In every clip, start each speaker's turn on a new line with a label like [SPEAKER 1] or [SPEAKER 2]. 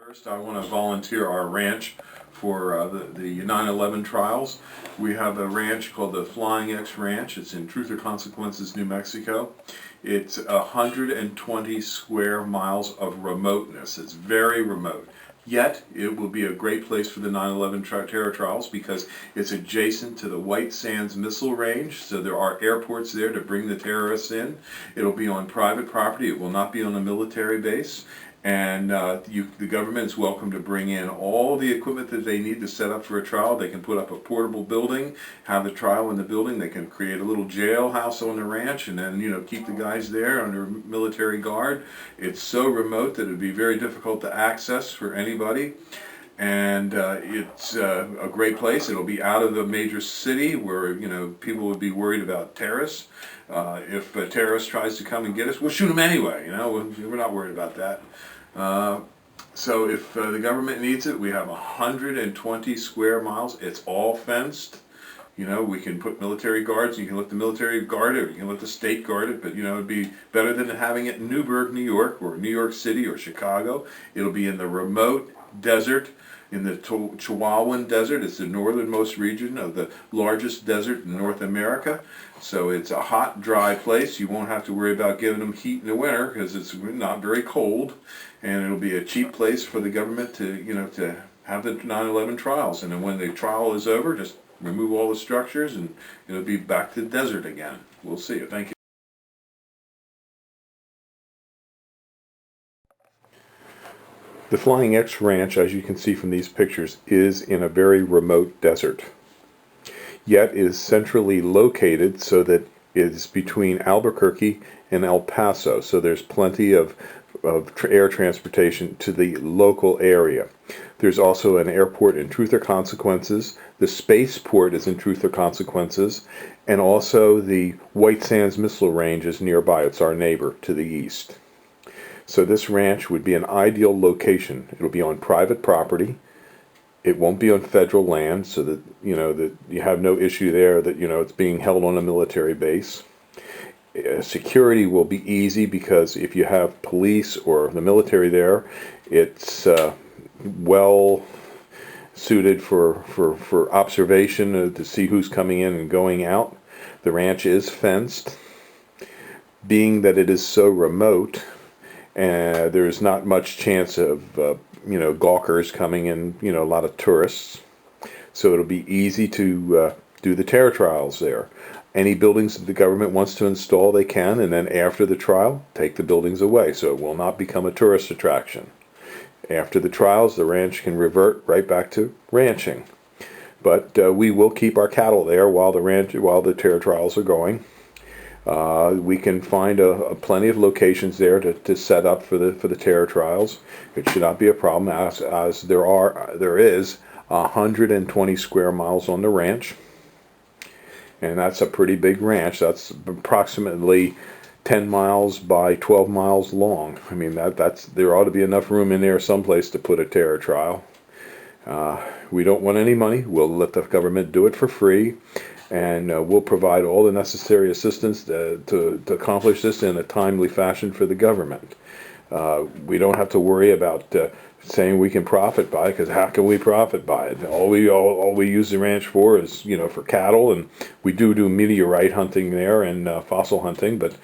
[SPEAKER 1] First, I want to volunteer our ranch for the 9/11 trials. We have a ranch called the Flying X Ranch. It's in Truth or Consequences, New Mexico. It's 120 square miles of remoteness. It's very remote. Yet, it will be a great place for the 9/11 terror trials because it's adjacent to the White Sands Missile Range, so there are airports there to bring the terrorists in. It'll be on private property. It will not be on a military base. And the government is welcome to bring in all the equipment that they need to set up for a trial. They can put up a portable building, have the trial in the building. They can create a little jailhouse on the ranch, and then keep the guys there under military guard. It's so remote that it would be very difficult to access for anybody. And it's a great place. It'll be out of the major city where people would be worried about terrorists. If a terrorist tries to come and get us, we'll shoot him anyway. We're not worried about that. So if the government needs it, we have 120 square miles. It's all fenced. We can put military guards. You can let the military guard it, or you can let the state guard it, but it'd be better than having it in Newburgh, New York, or New York City, or Chicago. It'll be in the remote desert, in the Chihuahuan Desert. It's the northernmost region of the largest desert in North America. So it's a hot, dry place. You won't have to worry about giving them heat in the winter because it's not very cold. And it'll be a cheap place for the government to have the 9/11 trials. And then when the trial is over, just remove all the structures and it'll be back to the desert again. We'll see you. Thank you. The Flying X Ranch, as you can see from these pictures, is in a very remote desert, yet is centrally located so that it is between Albuquerque and El Paso, so there's plenty of air transportation to the local area. There's also an airport in Truth or Consequences. The spaceport is in Truth or Consequences, and also the White Sands Missile Range is nearby. It's our neighbor to the east. So this ranch would be an ideal location. It'll be on private property. It won't be on federal land, so that that you have no issue there that it's being held on a military base. Security will be easy because if you have police or the military there, it's well suited for observation to see who's coming in and going out. The ranch is fenced. Being that it is so remote, there's not much chance of gawkers coming in, a lot of tourists. So it'll be easy to do the terror trials there. Any buildings that the government wants to install, they can, and then after the trial, take the buildings away. So it will not become a tourist attraction. After the trials, the ranch can revert right back to ranching. But we will keep our cattle there while the terror trials are going. We can find plenty of locations there to set up for the terror trials. It should not be a problem, as there is 120 square miles on the ranch, and that's a pretty big ranch. That's approximately 10 miles by 12 miles long. I mean, there ought to be enough room in there someplace to put a terror trial. We don't want any money. We'll let the government do it for free. And we'll provide all the necessary assistance to accomplish this in a timely fashion for the government. We don't have to worry about saying we can profit by it, because how can we profit by it? All we use the ranch for is for cattle, and we do meteorite hunting there and fossil hunting, but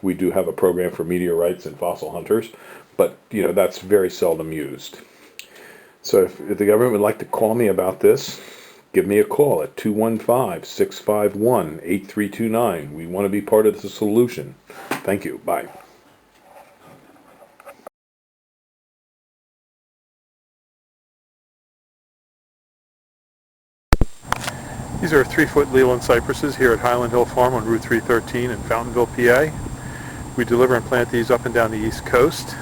[SPEAKER 1] we do have a program for meteorites and fossil hunters, but that's very seldom used. So if the government would like to call me about this, give me a call at 215-651-8329. We want to be part of the solution. Thank you. Bye.
[SPEAKER 2] These are 3-foot Leland cypresses here at Highland Hill Farm on Route 313 in Fountainville, PA. We deliver and plant these up and down the East Coast.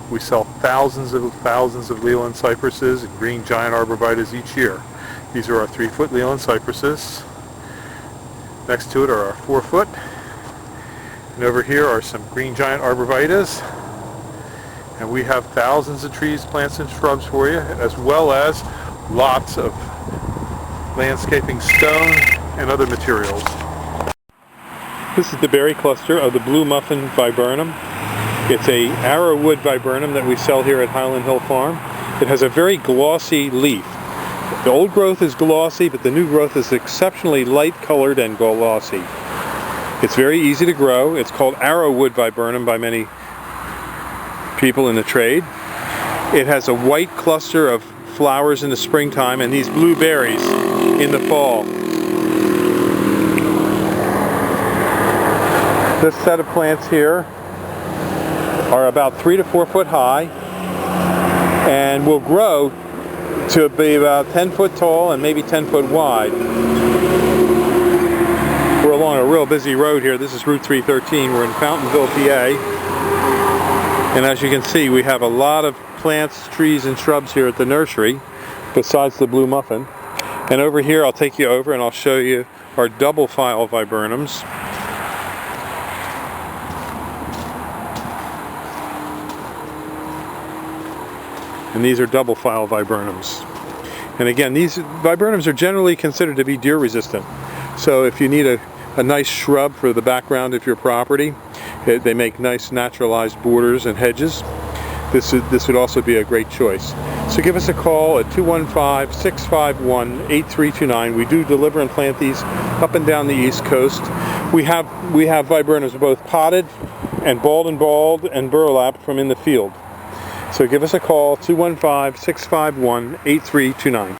[SPEAKER 2] We sell thousands of Leland cypresses and green giant arborvitaes each year. These are our 3-foot Leland cypresses. Next to it are our 4-foot. And over here are some green giant arborvitaes. And we have thousands of trees, plants, and shrubs for you, as well as lots of landscaping stone and other materials.
[SPEAKER 1] This is the berry cluster of the blue muffin viburnum. It's a arrowwood viburnum that we sell here at Highland Hill Farm. It has a very glossy leaf. The old growth is glossy, but the new growth is exceptionally light colored and glossy. It's very easy to grow. It's called arrowwood viburnum by many people in the trade. It has a white cluster of flowers in the springtime and these blue berries in the fall. This set of plants here are about 3 to 4 foot high and will grow to be about 10 foot tall and maybe 10 foot wide. We're along a real busy road here. This is Route 313. We're in Fountainville, PA. And as you can see, we have a lot of plants, trees, and shrubs here at the nursery, besides the blue muffin. And over here, I'll take you over and I'll show you our double file viburnums. And these are double file viburnums. And again, these viburnums are generally considered to be deer resistant. So if you need a nice shrub for the background of your property, they make nice naturalized borders and hedges. This would also be a great choice. So give us a call at 215-651-8329. We do deliver and plant these up and down the East Coast. We have viburnums both potted and bald and burlap from in the field. So give us a call, 215-651-8329.